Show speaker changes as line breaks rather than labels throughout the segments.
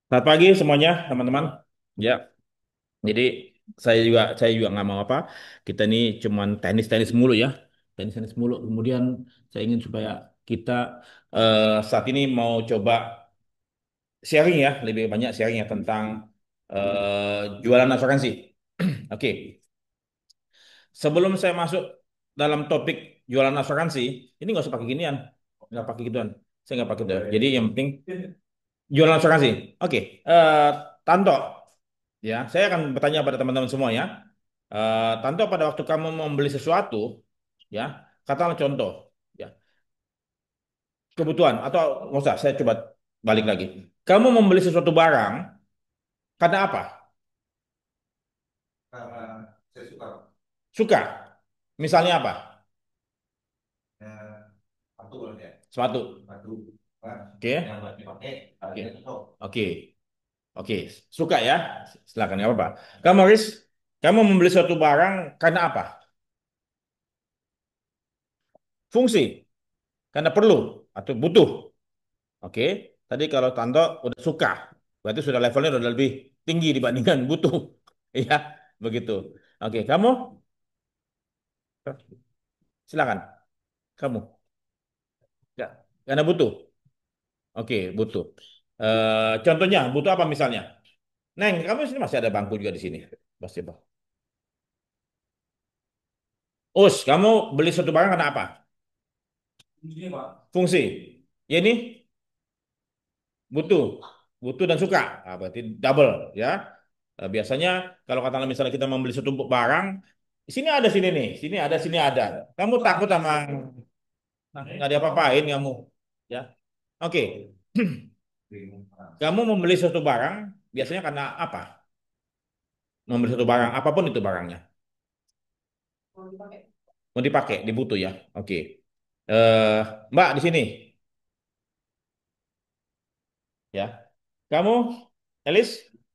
Selamat pagi semuanya, teman-teman. Ya, jadi saya juga nggak mau apa. Kita ini cuman tenis-tenis mulu ya, tenis-tenis mulu. Kemudian saya ingin supaya kita saat ini mau coba sharing ya, lebih banyak sharing ya tentang jualan asuransi. Oke, sebelum saya masuk dalam topik jualan asuransi, ini nggak usah pakai ginian, nggak pakai gituan. Saya nggak pakai itu. Jadi yang penting jualan asuransi. Oke, Tanto. Ya, saya akan bertanya pada teman-teman semua ya. Tanto pada waktu kamu membeli sesuatu, ya, katakanlah contoh, ya, kebutuhan atau nggak usah, saya coba balik lagi. Kamu membeli sesuatu barang karena apa?
Karena saya suka
Suka. Misalnya apa?
eh, satu lah ya,
Sepatu.
satu kan yang
Oke.
buat dipakai
Oke.
harganya cocok.
Oke. Oke. Suka ya. Silakan nggak apa-apa. Kamu Riz, kamu membeli suatu barang karena apa? Fungsi. Karena perlu atau butuh. Oke, tadi kalau Tanto udah suka, berarti sudah levelnya udah lebih tinggi dibandingkan butuh. Iya, begitu. Oke, kamu silakan. Kamu, ya, karena butuh. Oke, butuh. Contohnya, butuh apa misalnya? Neng, kamu sini masih ada bangku juga di sini. Pasti, Bang. Us, kamu beli satu barang karena apa?
Ini Pak,
Fungsi. Ya ini butuh, butuh dan suka. Ah, berarti double, ya. Biasanya kalau katakanlah misalnya kita membeli satu barang, di sini ada sini nih, sini ada sini ada. Kamu takut sama nggak diapa-apain kamu, ya? Oke,
bingung Pak.
kamu membeli suatu barang biasanya karena apa? Membeli suatu barang, apapun itu barangnya, mau dipakai, dibutuh ya. Oke, eh Mbak di sini, ya. Kamu, Elis,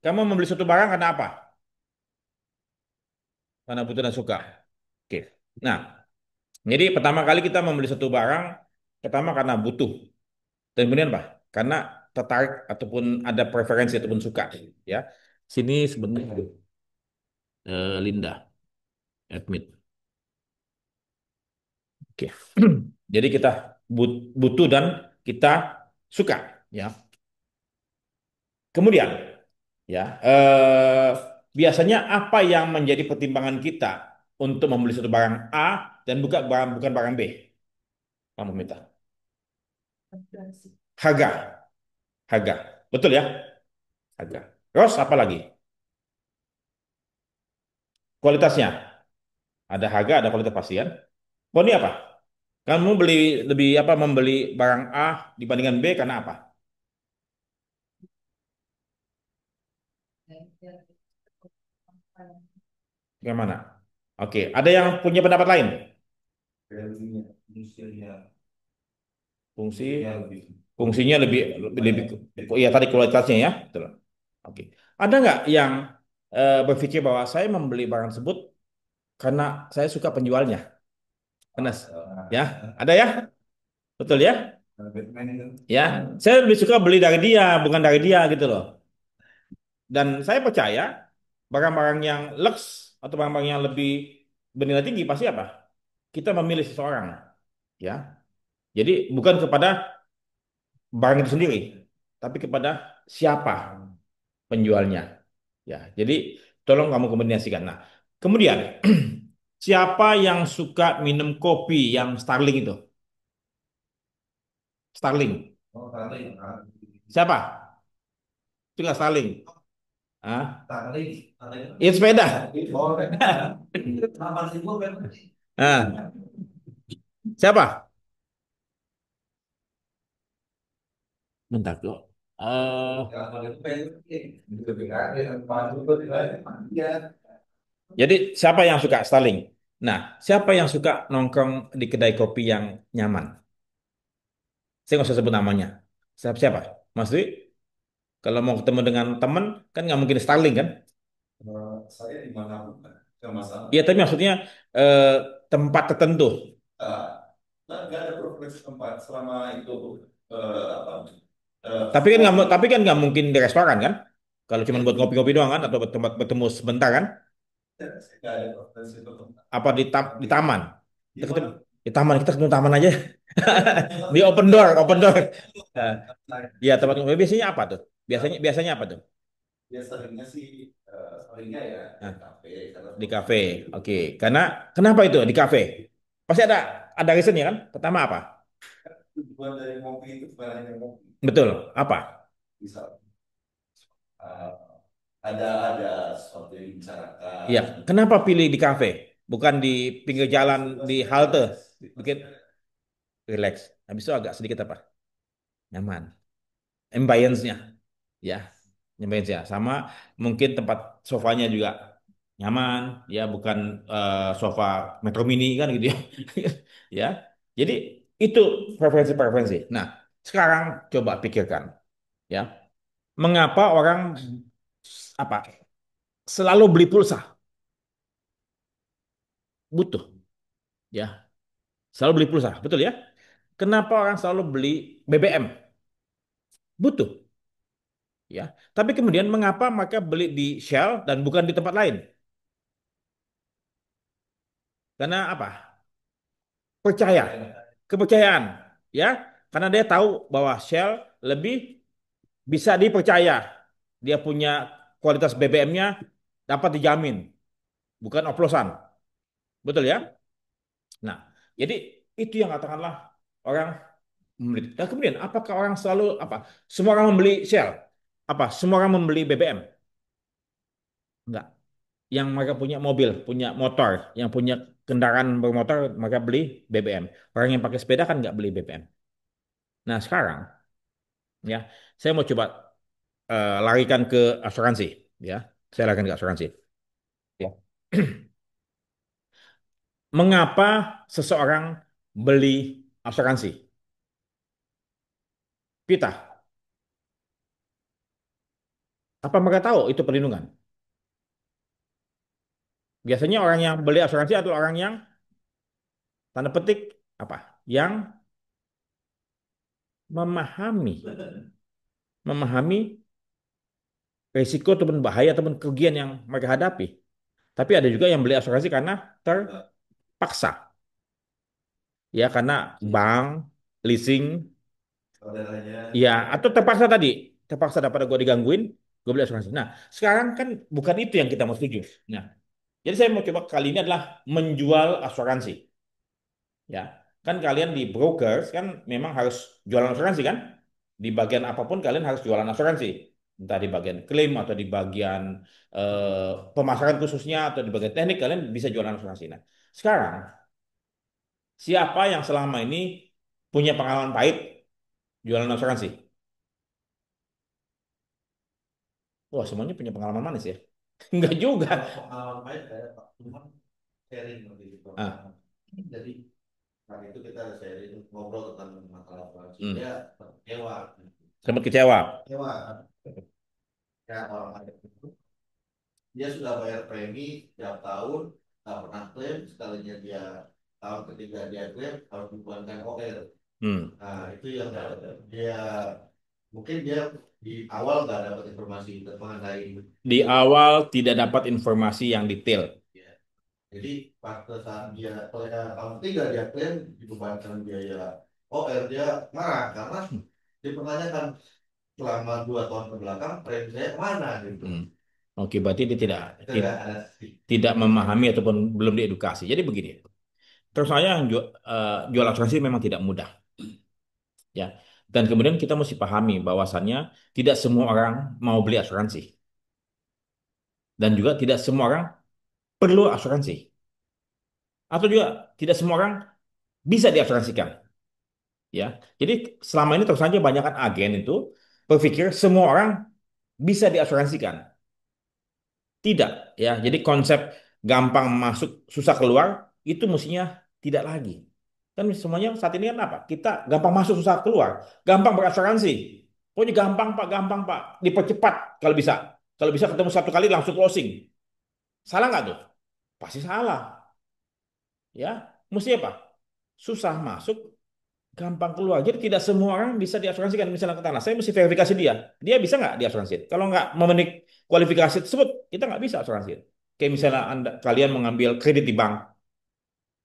kamu membeli suatu barang karena apa? Karena butuh dan suka. Oke. Nah, jadi pertama kali kita membeli satu barang, pertama karena butuh. Dan kemudian apa? Karena tertarik ataupun ada preferensi ataupun suka, ya. Sini sebenarnya Linda, admit. Oke. Jadi kita butuh dan kita suka, ya. Kemudian, ya, biasanya apa yang menjadi pertimbangan kita untuk membeli satu barang A dan bukan barang B? Kamu minta harga, harga, betul ya, harga. Terus apa lagi? Kualitasnya, ada harga, ada kualitas pasien. Oh ini apa? Kamu beli lebih apa membeli barang A dibandingkan B karena apa? Bagaimana? Oke, ada yang punya pendapat lain?
Value-nya, fungsinya,
Fungsi,
fungsinya lebih
fungsinya lebih lebih
banyak.
ya tadi kualitasnya ya, betul. Oke. Ada nggak yang berpikir bahwa saya membeli barang tersebut karena saya suka penjualnya? Karena ya, ada ya? Betul ya?
Batman itu
Ya, saya lebih suka beli dari dia bukan dari dia gitu loh. Dan saya percaya barang-barang yang lux atau barang-barang yang lebih bernilai tinggi pasti apa? Kita memilih seseorang, ya. Jadi bukan kepada barang itu sendiri, tapi kepada siapa penjualnya. Ya, jadi tolong kamu kombinasikan. Nah, kemudian siapa yang suka minum kopi yang Starling itu? Starling.
oh tadi
Siapa? Itu nggak Starling. Ah,
tadi tadi
itu sepeda.
oh apa sih gua kan
Ah, siapa? Bentar kok.
ya kalau itu pengen gitu kan ya maju tuh ya
Jadi siapa yang suka Starling? Nah, siapa yang suka nongkrong di kedai kopi yang nyaman? Saya nggak usah sebut namanya. Siapa? Siapa? Mas Dwi? Kalau mau ketemu dengan teman, kan nggak mungkin Starling kan?
saya di mana pun nggak masalah.
Iya, tapi maksudnya eh, tempat tertentu.
Ah, nggak ada preferensi tempat selama itu apa
Tapi kan nggak mungkin di restoran kan? Kalau cuma buat ngopi-ngopi doang kan, atau buat tempat bertemu sebentar kan?
nggak ada preferensi untuk
Apa di
nanti
taman? Kita ketemu
gimana?
kita ketemu taman aja. Di open door, open door. Nah, iya tempat ngopi biasanya apa tuh? Biasanya
Kalau
biasanya apa tuh?
dia seringnya sih seringnya ya di
Nah,
kafe karena
di
suka
kafe.
kopi.
Oke. Karena kenapa itu di kafe? Pasti ada reasonnya kan? Pertama apa?
Tujuan dari ngopi itu bukan hanya ngopi,
Betul. Apa?
bisa eh, ada sesuatu yang
Iya.
dibicarakan,
Kenapa pilih di kafe? Bukan di pinggir jalan di
situasinya
halte.
relax,
Bikin
situasinya
relax. Habis itu agak sedikit apa? Nyaman. Ambience-nya. Ya. Ambience ya. Sama mungkin tempat sofanya juga nyaman. Ya, bukan sofa Metro Mini kan gitu ya. Ya. Jadi itu preferensi-preferensi. Nah, sekarang coba pikirkan. Ya. Mengapa orang apa selalu beli pulsa? Butuh. Ya. Selalu beli pulsa. Betul ya? Kenapa orang selalu beli BBM? Butuh. Ya. Tapi kemudian mengapa mereka beli di Shell dan bukan di tempat lain? Karena apa? Percaya,
kepercayaan.
kepercayaan, ya. Karena dia tahu bahwa Shell lebih bisa dipercaya. Dia punya kualitas BBM-nya dapat dijamin, bukan oplosan. Betul ya? Nah, jadi itu yang katakanlah orang membeli. Dan kemudian apakah orang selalu apa? Semua orang membeli Shell? Apa? Semua orang membeli BBM? Enggak. Yang mereka punya mobil, punya motor, yang punya kendaraan bermotor, mereka beli BBM. Orang yang pakai sepeda kan nggak beli BBM. Nah, sekarang ya, saya mau coba larikan ke asuransi, ya. Saya larikan ke asuransi. Ya. Mengapa seseorang beli asuransi? Kita, apa mereka tahu itu perlindungan? Biasanya orang yang beli asuransi adalah orang yang tanda petik apa? Yang memahami, memahami risiko ataupun bahaya ataupun kerugian yang mereka hadapi. Tapi ada juga yang beli asuransi karena terpaksa, ya karena bank, leasing,
Saudaranya
ya atau terpaksa tadi, terpaksa daripada gue digangguin, gue beli asuransi. Nah, sekarang kan bukan itu yang kita mau tuju. Nah, jadi saya mau coba kali ini adalah menjual asuransi, ya. Kan kalian di brokers kan memang harus jualan asuransi kan? Di bagian apapun kalian harus jualan asuransi. Entah di bagian klaim atau di bagian pemasaran khususnya atau di bagian teknik kalian bisa jualan asuransi. Nah, sekarang siapa yang selama ini punya pengalaman pahit jualan asuransi? Wah, semuanya punya pengalaman manis ya? Enggak juga.
kalau pengalaman baik saya Pak cuma sharing lebih gitu.
Ah,
Jadi saat itu kita ada sharing ngobrol tentang masalah asuransi
hmm.
dia kecewa,
Sempat kecewa.
kecewa ya orang ada itu dia sudah bayar premi tiap tahun tak pernah klaim sekalinya dia tahun ketiga dia klaim harus dibuatkan OR.
Hmm.
Nah itu yang dia mungkin dia di awal nggak dapat informasi mengenai
Di awal tidak dapat informasi yang detail.
ya. Jadi pada saat dia tahun ketiga dia klaim dibebankan biaya OR dia marah karena
Hmm.
dipertanyakan selama 2 tahun ke belakang premi saya kemana gitu.
Hmm. Oke, berarti dia tidak
Itu
tidak
ada
tidak memahami ataupun belum diedukasi. Jadi begini, terus saya jual asuransi memang tidak mudah, ya. Dan kemudian kita mesti pahami bahwasannya tidak semua orang mau beli asuransi dan juga tidak semua orang perlu asuransi atau juga tidak semua orang bisa diasuransikan, ya. Jadi selama ini terus saja banyak kan agen itu berpikir semua orang bisa diasuransikan. Tidak, ya. Jadi konsep gampang masuk, susah keluar itu mestinya tidak lagi. Kan semuanya saat ini kan apa? Kita gampang masuk, susah keluar, gampang berasuransi. Pokoknya gampang Pak, gampang Pak, dipercepat kalau bisa. Kalau bisa ketemu satu kali langsung closing. Salah nggak tuh? Pasti salah, ya. Mesti apa? Susah masuk, gampang keluar. Jadi tidak semua orang bisa diasuransikan. Misalnya ke tanah, saya mesti verifikasi dia. Dia bisa nggak diasuransi? Kalau nggak memenuhi kualifikasi tersebut, kita nggak bisa asuransi. Kayak misalnya kalian mengambil kredit di bank,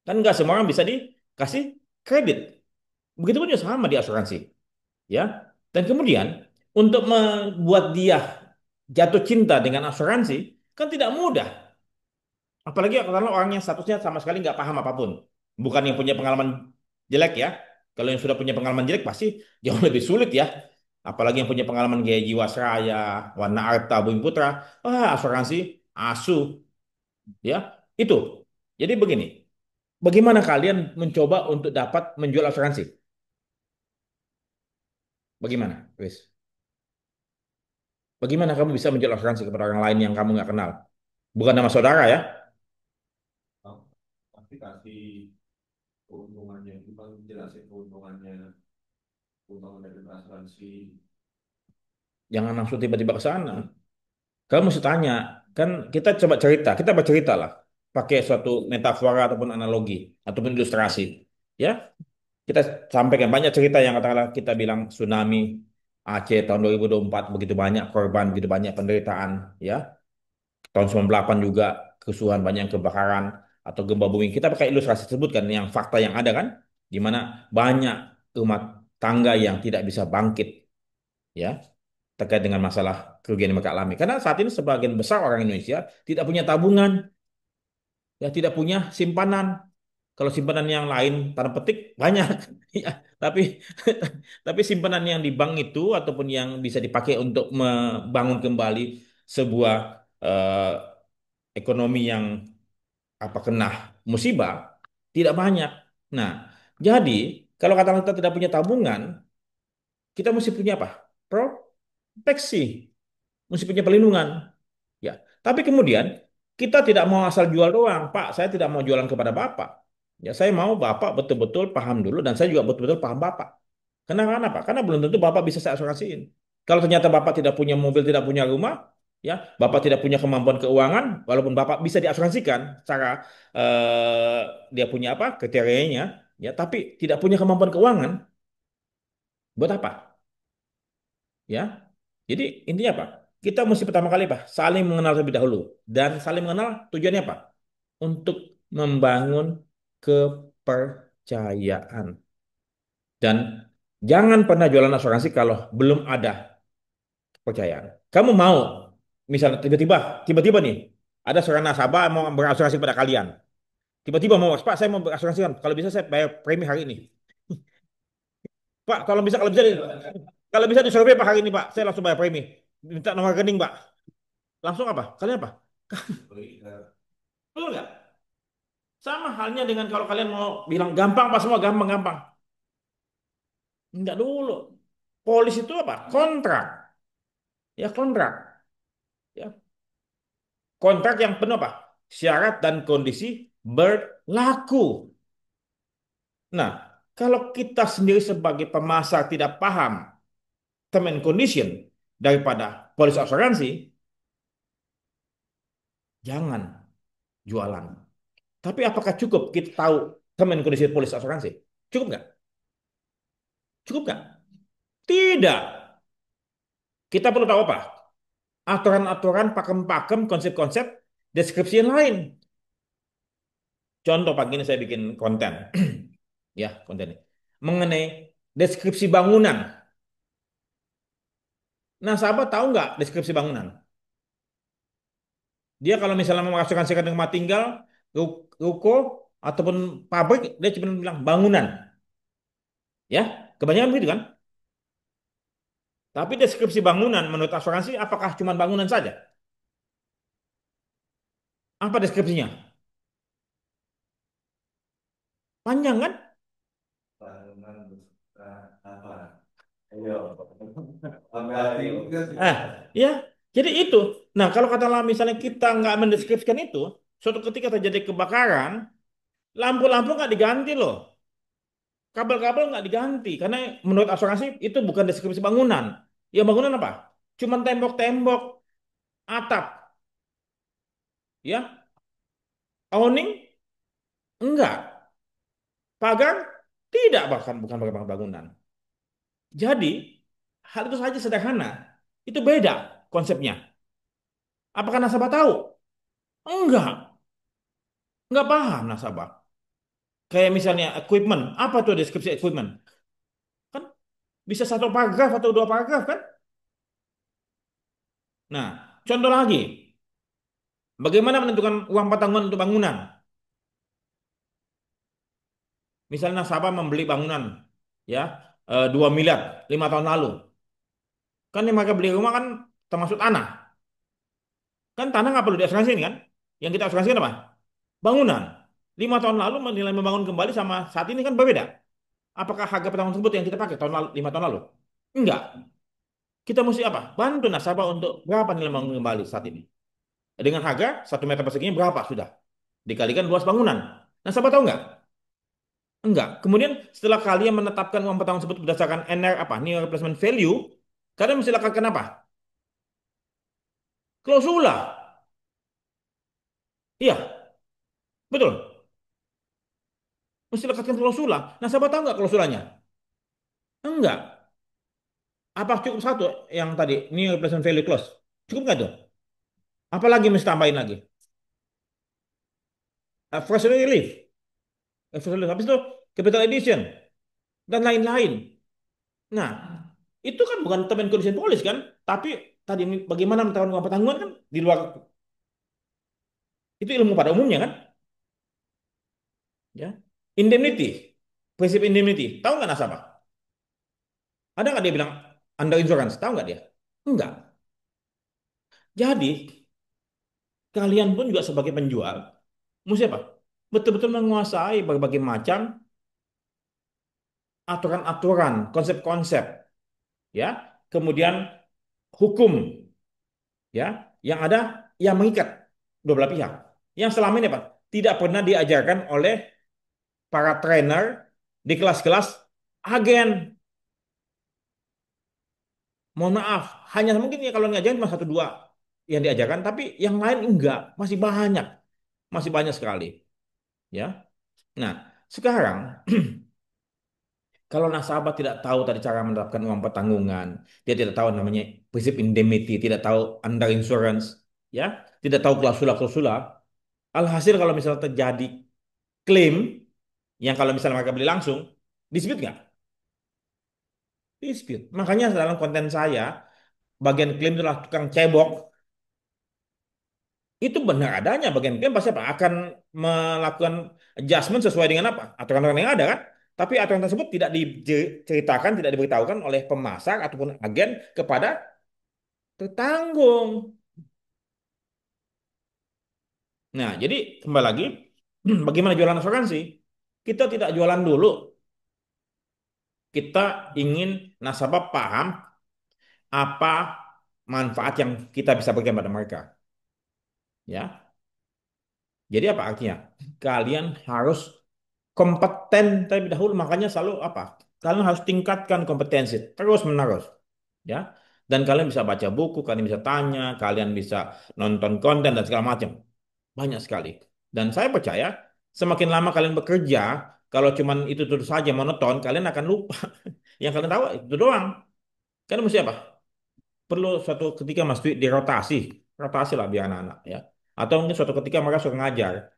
kan nggak semua orang bisa dikasih kredit. Begitu pun juga sama di asuransi, ya. Dan kemudian untuk membuat dia jatuh cinta dengan asuransi kan tidak mudah. Apalagi kalau orang yang statusnya sama sekali nggak paham apapun. Bukan yang punya pengalaman jelek ya. Kalau yang sudah punya pengalaman jelek pasti jauh lebih sulit ya. Apalagi yang punya pengalaman kayak Jiwasraya, Warna Arta, Bumi Putra. Wah, asuransi, asu. Ya, itu. Jadi begini. Bagaimana kalian mencoba untuk dapat menjual asuransi? Bagaimana, Chris? Bagaimana kamu bisa menjual asuransi kepada orang lain yang kamu nggak kenal? Bukan nama saudara ya.
Pasti kasih keuntungannya, kita jelasin keuntungannya, keuntungan dari asuransi.
Jangan langsung tiba-tiba ke sana. Kamu mesti tanya, kan kita coba cerita, kita bercerita lah, pakai suatu metafora ataupun analogi ataupun ilustrasi, ya. Kita sampaikan banyak cerita yang katakanlah kita bilang tsunami Aceh tahun 2024 begitu banyak korban, begitu banyak penderitaan, ya. Tahun 98 juga kerusuhan banyak kebakaran atau gempa bumi. Kita pakai ilustrasi tersebut kan, yang fakta yang ada kan, di mana banyak rumah tangga yang tidak bisa bangkit, ya terkait dengan masalah kerugian yang mereka alami. Karena saat ini sebagian besar orang Indonesia tidak punya tabungan, ya tidak punya simpanan. Kalau simpanan yang lain tanda petik banyak, ya, tapi tapi simpanan yang di bank itu ataupun yang bisa dipakai untuk membangun kembali sebuah eh, ekonomi yang apa kena musibah tidak banyak. Nah, jadi kalau kata kita tidak punya tabungan, kita mesti punya apa? Proteksi, mesti punya perlindungan. Ya, tapi kemudian kita tidak mau asal jual doang, Pak. Saya tidak mau jualan kepada Bapak. Ya, saya mau Bapak betul-betul paham dulu dan saya juga betul-betul paham Bapak. Kenapa? Karena belum tentu Bapak bisa saya asuransiin. Kalau ternyata Bapak tidak punya mobil, tidak punya rumah, ya, Bapak tidak punya kemampuan keuangan, walaupun Bapak bisa diasuransikan secara eh, dia punya apa kriterianya, ya, tapi tidak punya kemampuan keuangan, buat apa? Ya, jadi intinya apa? Kita mesti pertama kali apa? Saling mengenal terlebih dahulu. Dan saling mengenal tujuannya apa? Untuk membangun kepercayaan. Dan jangan pernah jualan asuransi kalau belum ada kepercayaan. Kamu mau, misalnya tiba-tiba nih, ada seorang nasabah mau berasuransi pada kalian. Tiba-tiba mau, Pak, saya mau berasuransikan. Kalau bisa saya bayar premi hari ini. Pak, kalau bisa disurvei Pak hari ini, Pak. Saya langsung bayar premi. Minta nomor rekening, Pak. Langsung apa? Kalian apa? Betul nggak? Sama halnya dengan kalau kalian mau bilang gampang, pas semua gampang-gampang. Enggak dulu. Polis itu apa? Kontrak. Ya kontrak. Ya kontrak yang penuh apa? Syarat dan kondisi berlaku. Nah, kalau kita sendiri sebagai pemasar tidak paham term and condition daripada polis asuransi, jangan jualan. Tapi apakah cukup kita tahu term and condition polis asuransi? Cukup nggak? Cukup nggak? Tidak. Kita perlu tahu apa? Aturan-aturan, pakem-pakem, konsep-konsep, deskripsi yang lain. Contoh pagi ini saya bikin konten, ya konten ini mengenai deskripsi bangunan. Nah, sahabat tahu nggak deskripsi bangunan? Dia kalau misalnya mengasuransikan rumah tinggal, ruko, ataupun pabrik, dia cuma bilang bangunan, ya kebanyakan begitu kan? Tapi deskripsi bangunan menurut asuransi, apakah cuma bangunan saja? Apa deskripsinya? Panjang kan?
Apa? Ayo. Sampai
Ah, ya. Jadi itu. Nah, kalau katakanlah misalnya kita nggak mendeskripsikan itu, suatu ketika terjadi kebakaran, lampu-lampu nggak diganti loh. Kabel-kabel nggak diganti. Karena menurut asuransi itu bukan deskripsi bangunan. Ya bangunan apa? Cuman tembok-tembok, atap, ya. Awning? Enggak. Pagar? Tidak, bahkan bukan pakai bangunan. Jadi, hal itu saja sederhana. Itu beda konsepnya. Apakah nasabah tahu? Enggak paham nasabah. Kayak misalnya equipment, apa tuh deskripsi equipment? Kan bisa satu paragraf atau dua paragraf kan? Nah, contoh lagi, bagaimana menentukan uang pertanggungan untuk bangunan? Misalnya nasabah membeli bangunan, ya, 2 miliar 5 tahun lalu. Kan yang mereka beli rumah kan termasuk tanah. Kan tanah nggak perlu diasuransikan kan? Yang kita asuransikan apa? Bangunan. 5 tahun lalu menilai membangun kembali sama saat ini kan berbeda. Apakah harga pertanggungan tersebut yang kita pakai tahun lalu, 5 tahun lalu? Enggak. Kita mesti apa? Bantu nasabah untuk berapa nilai membangun kembali saat ini. Dengan harga 1 meter perseginya berapa sudah? Dikalikan luas bangunan. Nasabah tahu nggak? Enggak. Kemudian setelah kalian menetapkan uang pertanggungan tersebut berdasarkan NR apa? New Replacement Value, kalian mesti lakukan apa? Klausula. Iya, betul. Mesti lakukan klausula. Nasabah tahu nggak klausulanya? Enggak. Apa cukup satu yang tadi New Replacement Value Clause? Cukup nggak tuh? Apalagi mesti tambahin lagi? Fresh Relief. Fresh Relief. Habis itu Capital Edition dan lain-lain. Nah, itu kan bukan term and condition policy kan? Tapi tadi bagaimana menentukan uang pertanggungan kan di luar itu ilmu pada umumnya kan? Ya. Indemnity, prinsip indemnity. Tahu nggak nasabah? Ada nggak dia bilang under insurance? Tahu nggak dia? Enggak. Jadi kalian pun juga sebagai penjual, mesti apa? Betul-betul menguasai berbagai macam aturan-aturan, konsep-konsep, ya. Kemudian hukum, ya, yang ada yang mengikat dua belah pihak. Yang selama ini apa? Tidak pernah diajarkan oleh para trainer di kelas-kelas agen. Mohon maaf, hanya mungkin ya kalau ngajarin cuma satu dua yang diajarkan, tapi yang lain enggak, masih banyak sekali, ya. Nah, sekarang kalau nasabah tidak tahu tadi cara menerapkan uang pertanggungan, dia tidak tahu namanya prinsip indemnity, tidak tahu under insurance, ya, tidak tahu klausula-klausula. Alhasil kalau misalnya terjadi klaim yang kalau misalnya mereka beli langsung, dispute nggak? Dispute. Makanya dalam konten saya, bagian klaim itulah tukang cebok. Itu benar adanya bagian klaim pasti apa? Akan melakukan adjustment sesuai dengan apa? Aturan-aturan yang ada kan? Tapi aturan tersebut tidak diceritakan, tidak diberitahukan oleh pemasar ataupun agen kepada tertanggung. Nah, jadi kembali lagi, bagaimana jualan asuransi? Kita tidak jualan dulu. Kita ingin nasabah paham apa manfaat yang kita bisa berikan pada mereka. Ya, jadi apa artinya? Kalian harus kompeten terlebih dahulu, makanya selalu apa? Kalian harus tingkatkan kompetensi terus menerus, ya. Dan kalian bisa baca buku, kalian bisa tanya, kalian bisa nonton konten dan segala macam, banyak sekali. Dan saya percaya semakin lama kalian bekerja, kalau cuman itu saja monoton, kalian akan lupa. Yang kalian tahu itu doang. Kalian mesti apa? Perlu suatu ketika mesti dirotasi, rotasi lah biar anak-anak ya. Atau mungkin suatu ketika mereka suka ngajar.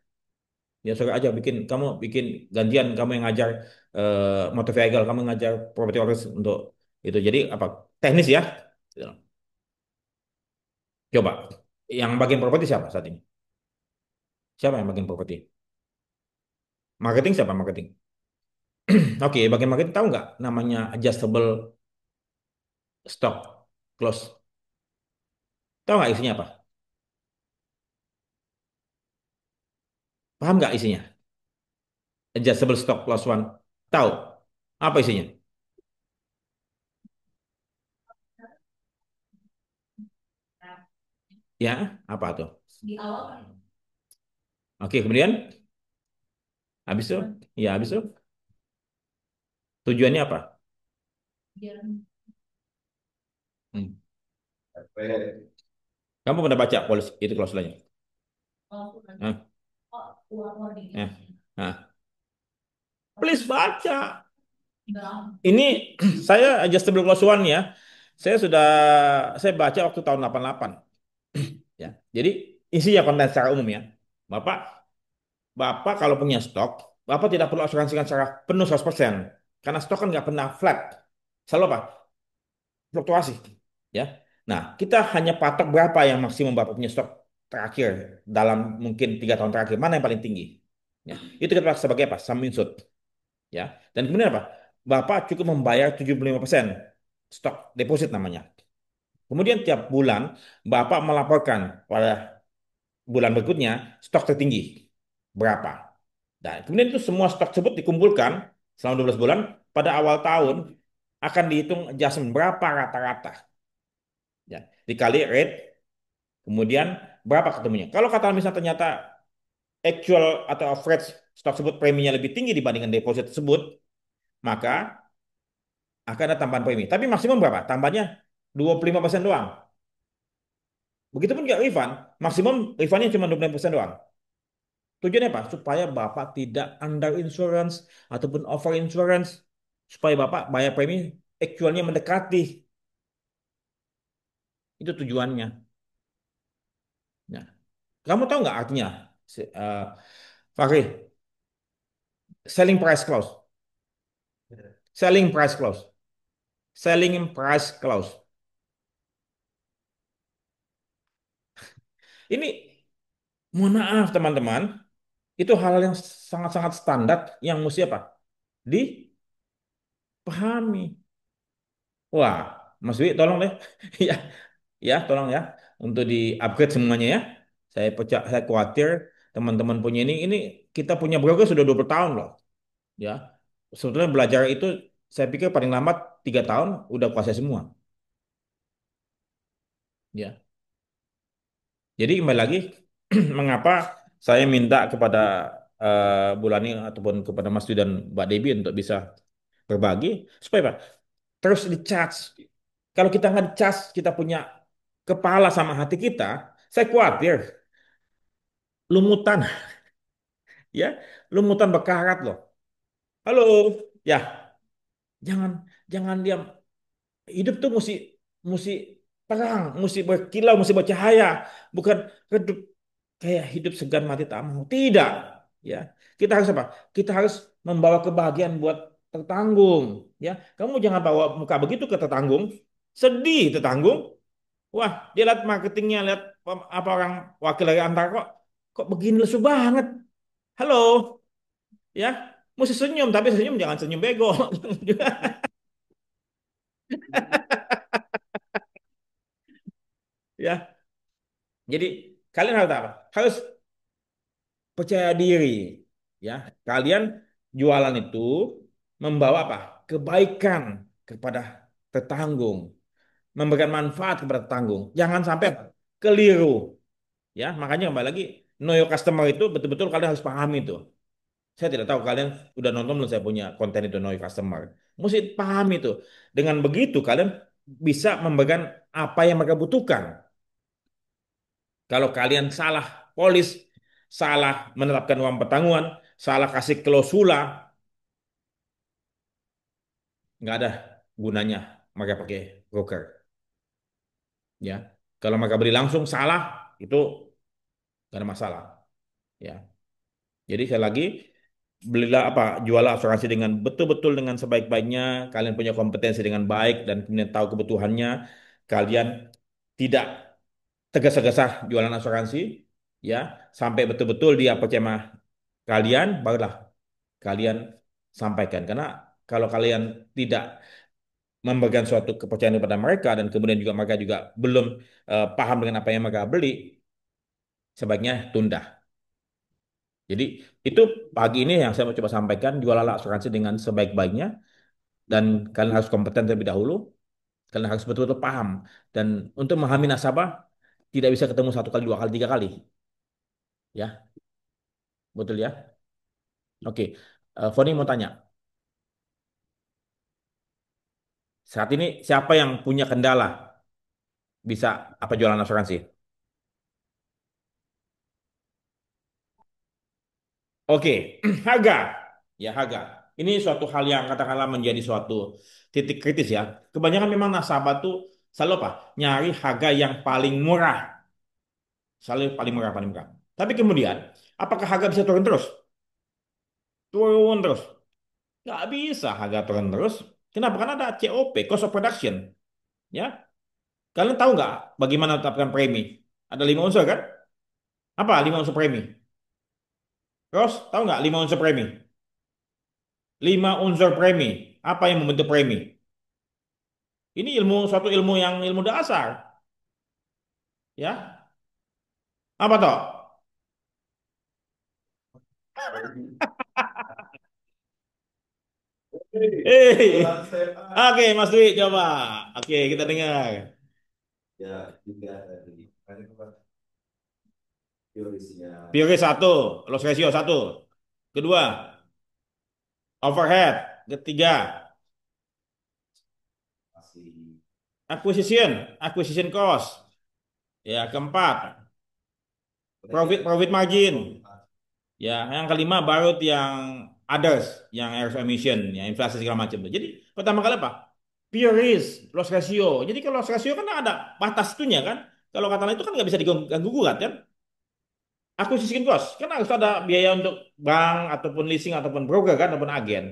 Ya suruh aja kamu bikin gantian kamu yang ngajar motor vehicle, kamu ngajar property owners untuk itu. Jadi apa? Teknis ya. Gitu. Coba. Yang bagian properti siapa saat ini? Siapa yang bagian properti? Marketing siapa marketing? Oke, bagian marketing tahu nggak namanya adjustable stock close? Tahu nggak isinya apa? Paham nggak isinya? Adjustable stock plus one. Tahu? Apa isinya? Ya, apa tuh? Oke, kemudian habis itu, ya habis itu tujuannya apa? Hmm. Kamu pernah baca polis itu klausulanya? Nah, nah, nah. Please baca. Ini saya adjustable clause one ya. Saya sudah saya baca waktu tahun 88 ya. Jadi isinya konten secara umum ya. Bapak Bapak kalau punya stok, Bapak tidak perlu asuransikan secara penuh 100%. Karena stok kan nggak pernah flat. Selalu apa? Fluktuasi. Ya. Nah, kita hanya patok berapa yang maksimum Bapak punya stok terakhir dalam mungkin 3 tahun terakhir. Mana yang paling tinggi? Ya. Itu kita pakai sebagai apa? Sum insured. Ya. Dan kemudian apa? Bapak cukup membayar 75% stok deposit namanya. Kemudian tiap bulan Bapak melaporkan pada bulan berikutnya stok tertinggi berapa. Nah, kemudian itu semua stok tersebut dikumpulkan selama 12 bulan pada awal tahun akan dihitung adjustment berapa rata-rata. Ya, dikali rate, kemudian berapa ketemunya. Kalau kata misalnya ternyata actual atau average stok tersebut preminya lebih tinggi dibandingkan deposit tersebut, maka akan ada tambahan premi. Tapi maksimum berapa? Tambahnya 25% doang. Begitupun juga refund, maksimum refundnya cuma 25% doang. Tujuannya apa? Supaya Bapak tidak under insurance ataupun over insurance. Supaya Bapak bayar premi actualnya mendekati. Itu tujuannya. Nah, kamu tahu nggak artinya? Fakri, selling price clause. Selling price clause. Selling price clause. Ini, mohon maaf teman-teman, itu hal yang sangat-sangat standar yang mesti apa? Dipahami. Wah, Mas Wi, tolong deh. Ya, ya, tolong ya untuk di-upgrade semuanya ya. Saya khawatir teman-teman punya ini kita punya broker sudah 20 tahun loh, ya. Sebetulnya belajar itu saya pikir paling lambat 3 tahun udah kuasai semua, ya. Jadi kembali lagi mengapa saya minta kepada Bulani ataupun kepada Mas Dwi dan Mbak Debi untuk bisa berbagi supaya Pak terus di-charge. Kalau kita nggak di-charge, kita punya kepala sama hati kita, saya khawatir lumutan, ya, lumutan berkarat loh. Halo, ya, jangan jangan diam. Hidup tuh mesti mesti terang, mesti berkilau, mesti bercahaya, bukan redup kayak hidup segan mati tak mau. Tidak, ya. Kita harus apa? Kita harus membawa kebahagiaan buat tertanggung, ya. Kamu jangan bawa muka begitu ke tertanggung, sedih tertanggung. Wah, dia lihat marketingnya, lihat apa orang wakil dari antar kok begini lesu banget. Halo, ya. Mesti senyum, tapi senyum jangan senyum bego. Ya. Jadi kalian harus apa? Harus percaya diri, ya. Kalian jualan itu membawa apa? Kebaikan kepada tetanggung, memberikan manfaat kepada tetanggung. Jangan sampai keliru, ya. Makanya kembali lagi know your customer itu betul-betul kalian harus pahami itu. Saya tidak tahu kalian udah nonton belum saya punya konten itu know your customer. Mesti pahami itu. Dengan begitu kalian bisa memberikan apa yang mereka butuhkan. Kalau kalian salah polis, salah menetapkan uang pertanggungan, salah kasih klausula, nggak ada gunanya mereka pakai broker. Ya, kalau mereka beli langsung salah itu nggak ada masalah. Ya, jadi saya lagi belilah apa jualah asuransi dengan betul-betul dengan sebaik-baiknya. Kalian punya kompetensi dengan baik dan kemudian tahu kebutuhannya. Kalian tidak tergesa-gesa jualan asuransi, ya sampai betul-betul dia percaya sama kalian, barulah kalian sampaikan. Karena kalau kalian tidak memberikan suatu kepercayaan kepada mereka dan kemudian juga mereka juga belum paham dengan apa yang mereka beli, sebaiknya tunda. Jadi itu pagi ini yang saya mau coba sampaikan, jualah asuransi dengan sebaik-baiknya dan kalian harus kompeten terlebih dahulu, kalian harus betul-betul paham dan untuk memahami nasabah tidak bisa ketemu 1 kali, 2 kali, 3 kali, ya, betul ya. Oke, Foni mau tanya, saat ini siapa yang punya kendala bisa apa jualan asuransi? Oke, harga. Ya, harga. ini suatu hal yang katakanlah menjadi suatu titik kritis ya. Kebanyakan memang nasabah tuh selalu apa? Nyari harga yang paling murah. Selalu paling murah, paling murah. Tapi kemudian, apakah harga bisa turun terus? Turun terus. Nggak bisa harga turun terus. Kenapa? Karena ada COP, cost of production. Ya, kalian tahu nggak bagaimana tetapkan premi? Ada 5 unsur kan? Apa 5 unsur premi? Terus tahu nggak 5 unsur premi? 5 unsur premi. Apa yang membentuk premi? Ini suatu ilmu yang ilmu dasar. Ya, apa toh? Eh, oke Mas Dwi coba. Oke, kita dengar.
Ya, juga tadi. Teorisnya
Priori satu, loss ratio satu. Kedua, overhead. Ketiga,
masih
acquisition cost. Ya, keempat, profit margin. Ya, yang kelima baru yang others, yang air emission, yang inflasi segala macam. Jadi pertama kali apa? Pure risk, loss ratio. Jadi kalau loss ratio kan ada batas itunya kan. Kalau kata itu kan nggak bisa diganggu gugat kan. Acquisition cost kan harus ada biaya untuk bank ataupun leasing ataupun broker kan ataupun agen.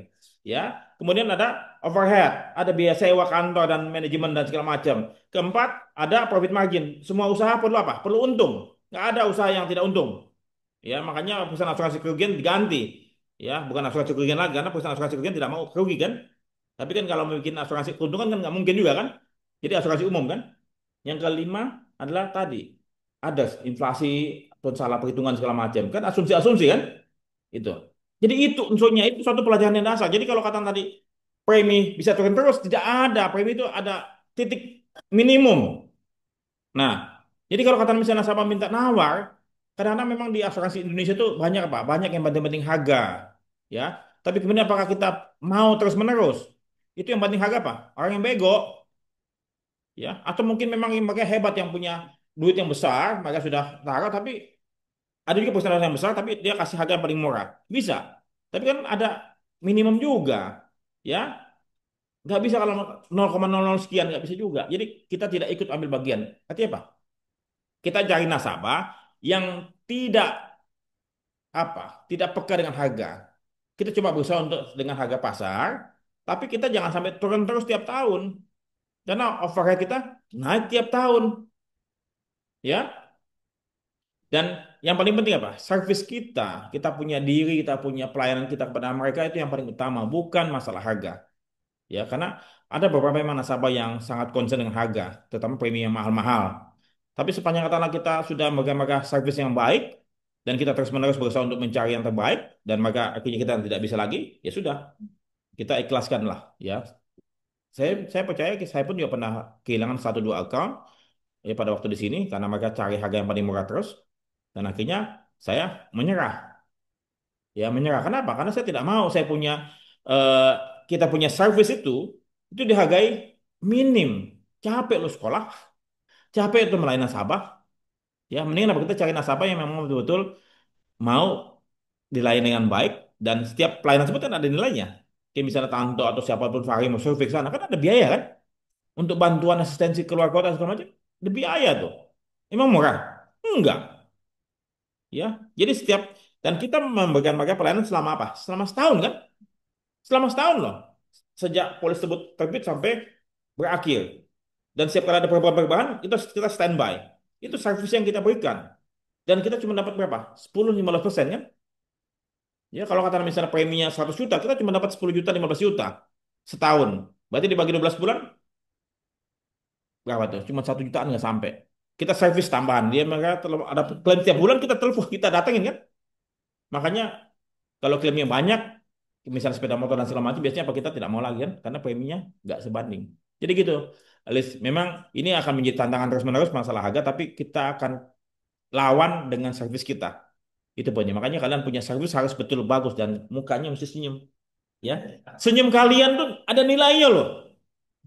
Ya, kemudian ada overhead, ada biaya sewa kantor dan manajemen dan segala macam. Keempat, ada profit margin. Semua usaha perlu apa? Perlu untung. Nggak ada usaha yang tidak untung. Ya, makanya perusahaan asuransi kerugian diganti. Ya, bukan asuransi kerugian lagi karena perusahaan asuransi kerugian tidak mau kerugi kan. Tapi kan kalau bikin asuransi keuntungan kan nggak mungkin juga kan. Jadi asuransi umum kan. Yang kelima adalah tadi ada inflasi atau salah perhitungan segala macam kan asumsi-asumsi kan itu. Jadi itu unsurnya itu suatu pelajaran yang dasar. Jadi kalau kata tadi premi bisa turun terus tidak ada. Premi itu ada titik minimum. Nah, jadi kalau kata misalnya nasabah minta nawar, kadang-kadang memang di asuransi Indonesia itu banyak apa? Banyak yang penting-penting harga, ya. Tapi kemudian apakah kita mau terus-menerus? Itu yang penting harga apa? Orang yang bego, ya. Atau mungkin memang yang mereka hebat yang punya duit yang besar, mereka sudah taruh, tapi ada juga perusahaan yang besar, tapi dia kasih harga yang paling murah. Bisa. Tapi kan ada minimum juga, ya. Nggak bisa kalau 0,00 sekian, nggak bisa juga. Jadi kita tidak ikut ambil bagian. Artinya apa? Kita cari nasabah yang tidak tidak peka dengan harga. Kita coba berusaha untuk dengan harga pasar, tapi kita jangan sampai turun terus tiap tahun. Karena overhead kita naik tiap tahun, ya. Dan yang paling penting apa? Service kita punya diri, kita punya pelayanan kita kepada mereka itu yang paling utama, bukan masalah harga. Ya, karena ada beberapa memang nasabah yang sangat concern dengan harga, terutama premi yang mahal-mahal. Tapi sepanjang katakanlah kita sudah memegang service yang baik dan kita terus-menerus berusaha untuk mencari yang terbaik dan maka akhirnya kita tidak bisa lagi, ya sudah, kita ikhlaskan lah, ya. Saya percaya saya pun juga pernah kehilangan satu dua account ya pada waktu di sini karena mereka cari harga yang paling murah terus dan akhirnya saya menyerah. Ya menyerah. Kenapa? Karena saya tidak mau saya punya eh, kita punya service itu dihargai minim. Capek lo sekolah, capek itu melayani nasabah. Ya, mendingan apa kita cari nasabah yang memang betul-betul mau dilayani dengan baik dan setiap pelayanan tersebut kan ada nilainya. Kayak misalnya Tanto atau siapapun Fahri mau survei ke sana kan ada biaya kan untuk bantuan asistensi keluar kota segala macam. Ada biaya tuh. Emang murah? Enggak, ya. Jadi setiap dan kita memberikan mereka pelayanan selama apa? Selama setahun kan? Selama setahun loh. Sejak polis tersebut terbit sampai berakhir. Dan setiap kali ada perubahan-perubahan, kita standby. Itu servis yang kita berikan. Dan kita cuma dapat berapa? 10-15% kan? Ya, kalau kata misalnya preminya 100 juta, kita cuma dapat 10 juta, 15 juta setahun. Berarti dibagi 12 bulan, berapa tuh? Cuma 1 jutaan nggak sampai. Kita servis tambahan. Dia mereka ada klaim tiap bulan kita telepon, kita datengin kan? Makanya kalau klaimnya banyak, misalnya sepeda motor dan segala macam, biasanya apa kita tidak mau lagi kan? Karena preminya nggak sebanding. Jadi gitu. Alice, memang ini akan menjadi tantangan terus-menerus masalah harga, tapi kita akan lawan dengan servis kita. Itu poinnya. Makanya kalian punya servis harus betul bagus dan mukanya mesti senyum. Ya, senyum kalian tuh ada nilainya loh.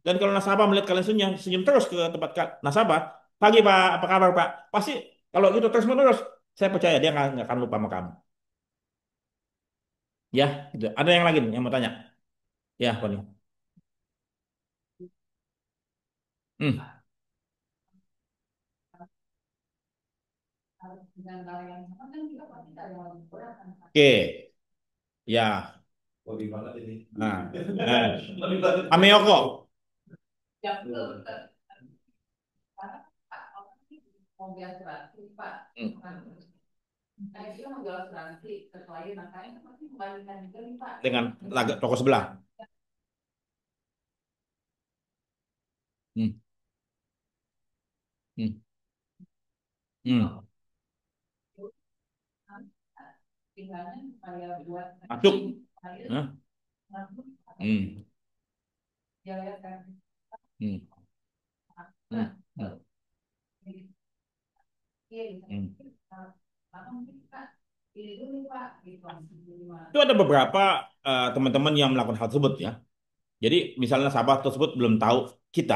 Dan kalau nasabah melihat kalian senyum, senyum terus ke tempat nasabah, pagi Pak, apa kabar Pak? Pasti kalau gitu terus menerus, saya percaya dia nggak akan lupa sama kamu. Ya, gitu. Ada yang lagi nih yang mau tanya? Ya, Koni. Hmm. Oke, ya.
Lebih banget ini.
Nah,
Lebih banget.
Ameoko. Hmm. Dengan laga toko sebelah. Hmm. Hmm. Hmm. Masuk. Hah? Hmm. Hmm. Hmm. Hmm. Hmm. Itu ada beberapa teman-teman yang melakukan hal tersebut ya. Jadi misalnya nasabah tersebut belum tahu kita,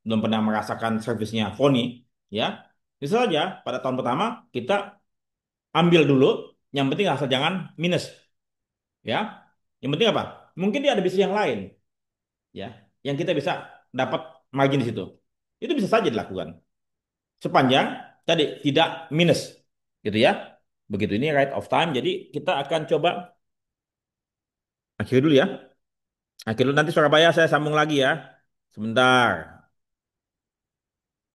belum pernah merasakan servisnya Foni, ya. Bisa saja pada tahun pertama kita ambil dulu, yang penting asal jangan minus, ya. Yang penting apa? Mungkin dia ada bisnis yang lain, ya, yang kita bisa dapat margin di situ. Itu bisa saja dilakukan. Sepanjang tadi tidak minus, gitu ya. Begitu ini right of time, jadi kita akan coba akhiri dulu ya. Akhir dulu nanti Surabaya saya sambung lagi ya. Sebentar.